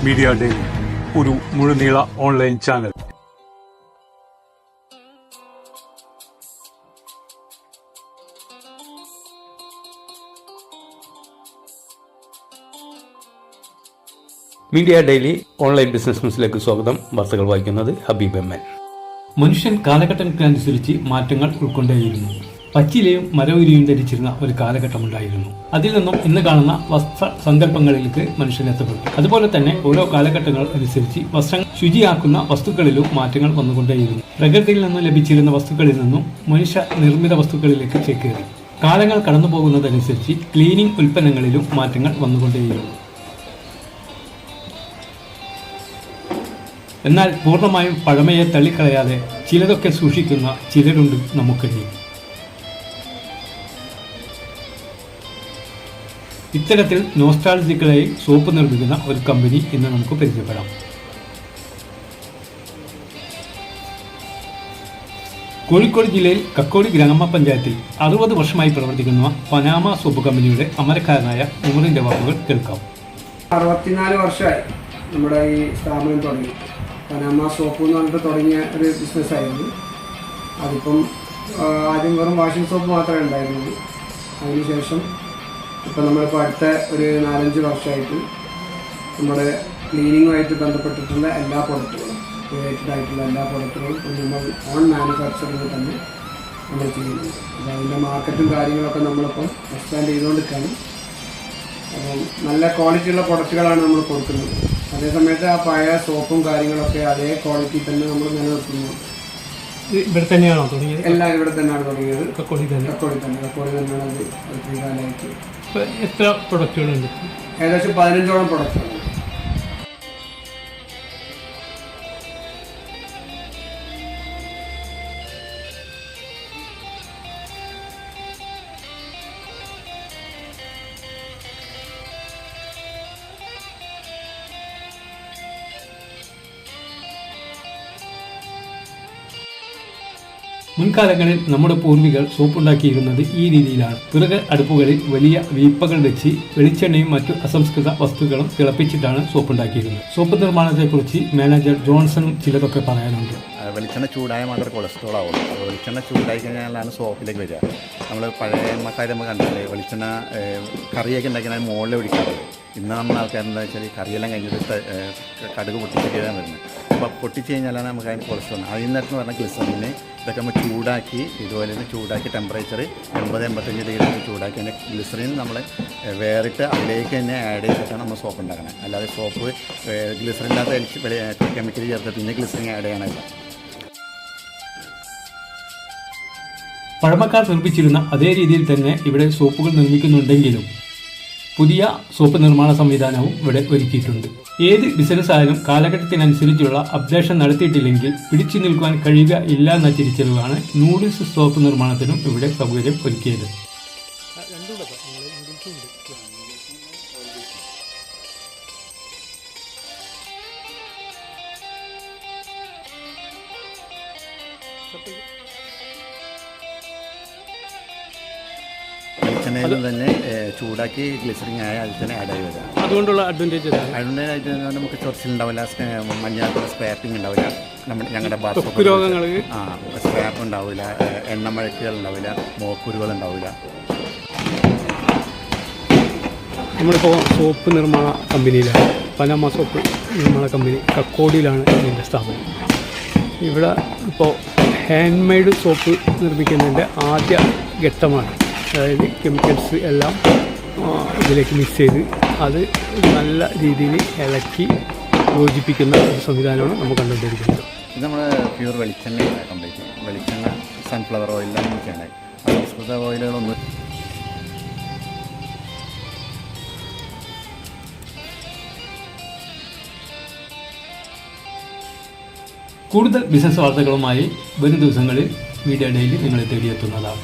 Media daily, ഒരു മുഴുനീള online channel. Media daily online business ന്യൂസിലേക്ക് സ്വാഗതം. വാർത്തകൾ വായിക്കുന്നത് ഹബീബ് എം എൻ. മനുഷ്യൻ കാലഘട്ടങ്ങൾക്കനുസരിച്ച് മാറ്റങ്ങൾ ഉൾക്കൊണ്ടേയിരുന്നു. പച്ചിലയും മരവുരിയും ധരിച്ചിരുന്ന ഒരു കാലഘട്ടമുണ്ടായിരുന്നു. അതിൽ നിന്നും ഇന്ന് കാണുന്ന വസ്ത്ര സങ്കല്പങ്ങളിലേക്ക് മനുഷ്യൻ എത്തപ്പെട്ടു. അതുപോലെ തന്നെ ഓരോ കാലഘട്ടങ്ങൾ അനുസരിച്ച് വസ്ത്രം ശുചിയാക്കുന്ന വസ്തുക്കളിലും മാറ്റങ്ങൾ വന്നുകൊണ്ടേയിരുന്നു. പ്രകൃതിയിൽ നിന്നും ലഭിച്ചിരുന്ന വസ്തുക്കളിൽ നിന്നും മനുഷ്യ നിർമ്മിത വസ്തുക്കളിലേക്ക് ചേക്കേറി. കാലങ്ങൾ കടന്നു പോകുന്നതനുസരിച്ച് ക്ലീനിംഗ് ഉൽപ്പന്നങ്ങളിലും മാറ്റങ്ങൾ വന്നുകൊണ്ടേയിരുന്നു. എന്നാൽ പൂർണ്ണമായും പഴമയെ തള്ളിക്കളയാതെ ചിലതൊക്കെ സൂക്ഷിക്കുന്ന ചിലരുണ്ട് നമുക്കിടയിൽ. ഇത്തരത്തിൽ നോസ്റ്റാൾജിക്കലായി സോപ്പ് നിർമ്മിക്കുന്ന ഒരു കമ്പനി ഇന്ന് നമുക്ക് പരിചയപ്പെടാം. കോഴിക്കോട് ജില്ലയിൽ കക്കോടി ഗ്രാമപഞ്ചായത്തിൽ 60 വർഷമായി പ്രവർത്തിക്കുന്ന പനാമ സോപ്പ് കമ്പനിയുടെ അമരക്കാരനായ ഉമറിന്റെ വാക്കുകൾ കേൾക്കാം. 64 വർഷമായി നമ്മുടെ ഈ സ്ഥാപനം തുടങ്ങി. പനാമ സോപ്പ് എന്ന് പറഞ്ഞിട്ട് തുടങ്ങിയ ഒരു ബിസിനസ്സായിരുന്നു. അതിപ്പം ആദ്യം വെറും വാഷിംഗ് സോപ്പ് മാത്രമേ ഉണ്ടായിരുന്നുള്ളൂ. അതിനുശേഷം ഇപ്പം നമ്മളിപ്പോൾ അടുത്ത ഒരു 4-5 വർഷമായിട്ട് നമ്മുടെ ക്ലീനിങ്ങുമായിട്ട് ബന്ധപ്പെട്ടിട്ടുള്ള എല്ലാ പ്രൊഡക്റ്റുകളും, റിലേറ്റഡ് ആയിട്ടുള്ള എല്ലാ പ്രൊഡക്റ്റുകളും നമ്മൾ ഓൺ മാനുഫാക്ചറിങ് തന്നെ നമ്മൾ ചെയ്യുന്നുണ്ട്. അപ്പോൾ അതിൻ്റെ മാർക്കറ്റും കാര്യങ്ങളൊക്കെ നമ്മളിപ്പം എക്സ്പാൻഡ് ചെയ്തുകൊണ്ടിരിക്കുകയാണ്. അപ്പം നല്ല ക്വാളിറ്റിയുള്ള പ്രൊഡക്റ്റുകളാണ് നമ്മൾ കൊടുക്കുന്നത്. അതേസമയത്ത് ആ പഴയ സോപ്പും കാര്യങ്ങളൊക്കെ അതേ ക്വാളിറ്റി തന്നെ നമ്മൾ നിലനിർത്തുന്നു. ഇവിടെ തന്നെയാണോ തുടങ്ങിയത്? എല്ലാം ഇവിടെ തന്നെയാണ് തുടങ്ങിയത്. കക്കോടി തന്നെയാണ് അത് ഒത്തിരി കാലമായിട്ട്. എത്ര പ്രൊഡക്റ്റുകളുണ്ട്? ഏകദേശം 15ഓളം പ്രൊഡക്റ്റുകൾ. മുൻകാലങ്ങളിൽ നമ്മുടെ പൂർവികർ സോപ്പുണ്ടാക്കിയിരുന്നത് ഈ രീതിയിലാണ്. വിറക് അടുപ്പുകളിൽ വലിയ വീപ്പകൾ വെച്ച് വെളിച്ചെണ്ണയും മറ്റു അസംസ്കൃത വസ്തുക്കളും തിളപ്പിച്ചിട്ടാണ് സോപ്പുണ്ടാക്കിയിരുന്നത്. സോപ്പ് നിർമ്മാണത്തെക്കുറിച്ച് മാനേജർ ജോൺസണും ചിലതൊക്കെ പറയാനുണ്ട്. വെളിച്ചെണ്ണ ചൂടായ മാത്രമേ കൊളസ്ട്രോൾ ആവുള്ളൂ. വെളിച്ചെണ്ണ ചൂടായി കഴിഞ്ഞാലാണ് സോപ്പിലേക്ക് വരിക. നമ്മൾ പഴയ മക്കാർ നമ്മൾ കണ്ടില്ലേ, വെളിച്ചെണ്ണ കറിയൊക്കെ ഉണ്ടാക്കിയാൽ മുകളിൽ ഒഴിക്കാറുള്ളത്. ഇന്ന് നമ്മുടെ ആൾക്കാരെന്താ വെച്ചാൽ കറിയെല്ലാം കഴിഞ്ഞിട്ട് കടുക് പൊട്ടിച്ചിട്ടാണ് വരുന്നത്. അപ്പോൾ പൊട്ടിച്ച് കഴിഞ്ഞാലാണ് നമുക്ക് അതിന് കൊളസ്ട്രോൾ. അതിനകത്ത് പറഞ്ഞാൽ ഗ്ലിസറിനെ ഇതൊക്കെ നമ്മൾ ചൂടാക്കി, ഇതുപോലെ തന്നെ ചൂടാക്കി ടെമ്പറേച്ചർ 80-85 ഡിഗ്രി ചൂടാക്കി അതിൻ്റെ ഗ്ലിസറിൻ നമ്മൾ വേറിട്ട് അതിലേക്ക് തന്നെ ആഡ് ചെയ്തിട്ടാണ് നമ്മൾ സോപ്പ് ഉണ്ടാക്കുന്നത്. അല്ലാതെ സോപ്പ് ഗ്ലിസറിനകത്ത് കെമിക്കൽ ചേർത്ത് പിന്നെ ഗ്ലിസറിൻ ആഡ് ചെയ്യാനായില്ല. പഴമക്കാർ നിർമ്മിച്ചിരുന്ന അതേ രീതിയിൽ തന്നെ ഇവിടെ സോപ്പുകൾ നിർമ്മിക്കുന്നുണ്ടെങ്കിലും പുതിയ സോപ്പ് നിർമ്മാണ സംവിധാനവും ഇവിടെ ഒരുക്കിയിട്ടുണ്ട്. ഏത് ബിസിനസ് ആയാലും കാലഘട്ടത്തിനനുസരിച്ചുള്ള അപ്ഡേഷൻ നടത്തിയിട്ടില്ലെങ്കിൽ പിടിച്ചു നിൽക്കുവാൻ കഴിയുക ഇല്ല എന്ന തിരിച്ചറിവാണ് നൂഡിൽസ് സോപ്പ് നിർമ്മാണത്തിനും ഇവിടെ സൗകര്യം ഒരുക്കിയത്. വെളിച്ചെണ്ണയിൽ തന്നെ ചൂടാക്കി ഗ്ലിസറിൻ ആയ അതിൽ തന്നെ ആഡ് ആയി വരിക. അതുകൊണ്ടുള്ള അഡ്വാൻറ്റേജ് ആയിട്ട് നമുക്ക് ചൊറിച്ചിലുണ്ടാവില്ല, മഞ്ഞാത്ത സ്ക്രാപ്പിംഗ് ഉണ്ടാവില്ല, ഞങ്ങളുടെ ബാത്റൂം സ്ക്രാപ്പ് ഉണ്ടാവില്ല, എണ്ണമഴക്കുകൾ ഉണ്ടാവില്ല, മോക്കുരുകൾ ഉണ്ടാവില്ല. നമ്മളിപ്പോൾ സോപ്പ് നിർമ്മാണ കമ്പനിയിലാണ്. പനാമ സോപ്പ് നിർമ്മാണ കമ്പനി കക്കോടിയിലാണ് ഇതിൻ്റെ സ്ഥാപനം. ഇവിടെ ഇപ്പോൾ ഹാൻഡ് മെയ്ഡ് സോപ്പ് നിർമ്മിക്കുന്നതിൻ്റെ ആദ്യ ഘട്ടമാണ്. അതായത് കെമിക്കൽസ് എല്ലാം ഇതിലേക്ക് മിക്സ് ചെയ്ത് അത് നല്ല രീതിയിൽ ഇളക്കി യോജിപ്പിക്കുന്ന ഒരു സംവിധാനമാണ് നമ്മൾ കണ്ടുകൊണ്ടിരിക്കുന്നത്. ഇത് നമ്മൾ പ്യൂർ വെളിച്ചെണ്ണ കംപ്ലീറ്റ്. വെളിച്ചെണ്ണ, സൺഫ്ലവർ ഓയിലെല്ലാം മിക്കാനായി. അസംസ്കൃത ഓയിലുകളൊന്നും. കൂടുതൽ ബിസിനസ് വാർത്തകളുമായി വരും ദിവസങ്ങളിൽ മീഡിയ ഡെയിലി നിങ്ങളെ തേടിയെത്തുന്നതാണ്.